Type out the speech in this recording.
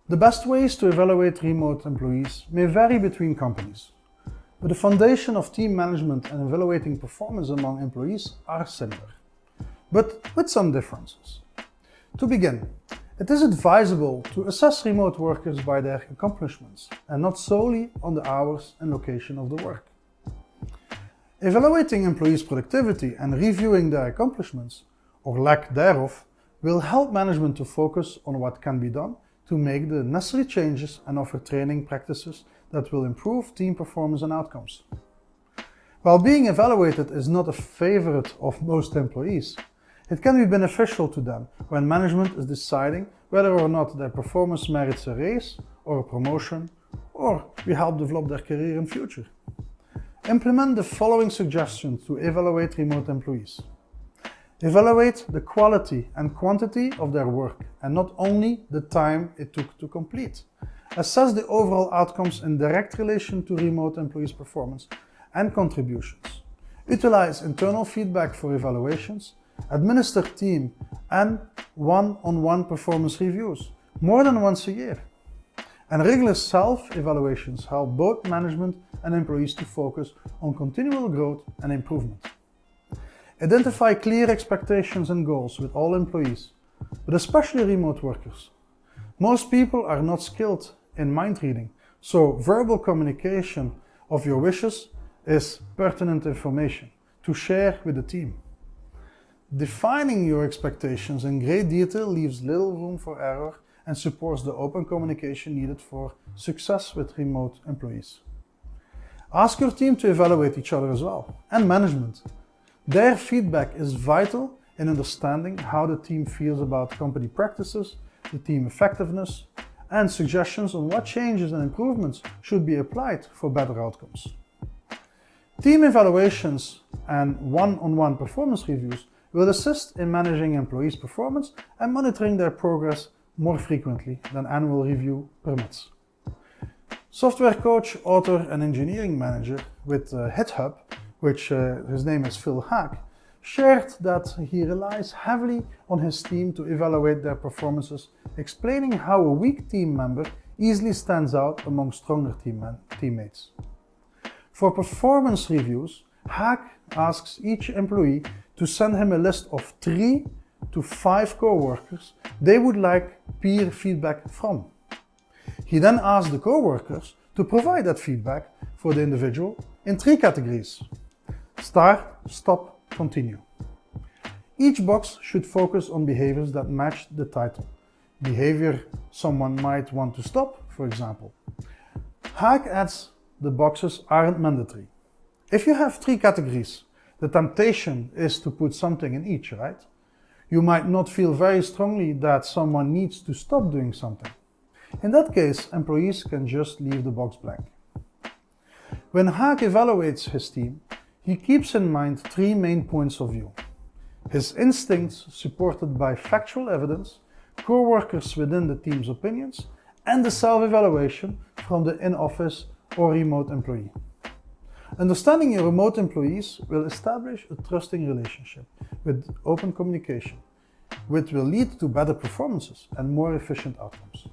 The best ways to evaluate remote employees may vary between companies, but the foundation of team management and evaluating performance among employees are similar, but with some differences. To begin, it is advisable to assess remote workers by their accomplishments and not solely on the hours and location of the work. Evaluating employees' productivity and reviewing their accomplishments, or lack thereof, will help management to focus on what can be done to make the necessary changes and offer training practices that will improve team performance and outcomes. While being evaluated is not a favorite of most employees, it can be beneficial to them when management is deciding whether or not their performance merits a raise or a promotion, or we help develop their career in future. Implement the following suggestions to evaluate remote employees. Evaluate the quality and quantity of their work and not only the time it took to complete. Assess the overall outcomes in direct relation to remote employees' performance and contributions. Utilize internal feedback for evaluations. Administer team and one-on-one performance reviews more than once a year. And regular self-evaluations help both management and employees to focus on continual growth and improvement. Identify clear expectations and goals with all employees, but especially remote workers. Most people are not skilled in mind reading, so verbal communication of your wishes is pertinent information to share with the team. Defining your expectations in great detail leaves little room for error and supports the open communication needed for success with remote employees. Ask your team to evaluate each other as well, and management. Their feedback is vital in understanding how the team feels about company practices, the team effectiveness, and suggestions on what changes and improvements should be applied for better outcomes. Team evaluations and one-on-one performance reviews will assist in managing employees' performance and monitoring their progress more frequently than annual review permits. Software coach, author, and engineering manager with GitHub, which his name is Phil Haak, shared that he relies heavily on his team to evaluate their performances, explaining how a weak team member easily stands out among stronger teammates. For performance reviews, Haak asks each employee to send him a list of 3 to 5 co-workers they would like peer feedback from. He then asks the co-workers to provide that feedback for the individual in 3 categories: start, stop, continue. Each box should focus on behaviors that match the title. Behavior someone might want to stop, for example. Haak adds the boxes aren't mandatory. If you have 3 categories, the temptation is to put something in each, right? You might not feel very strongly that someone needs to stop doing something. In that case, employees can just leave the box blank. When Haak evaluates his team, he keeps in mind 3 main points of view: his instincts supported by factual evidence, co-workers within the team's opinions, and the self-evaluation from the in-office or remote employee. Understanding your remote employees will establish a trusting relationship with open communication, which will lead to better performances and more efficient outcomes.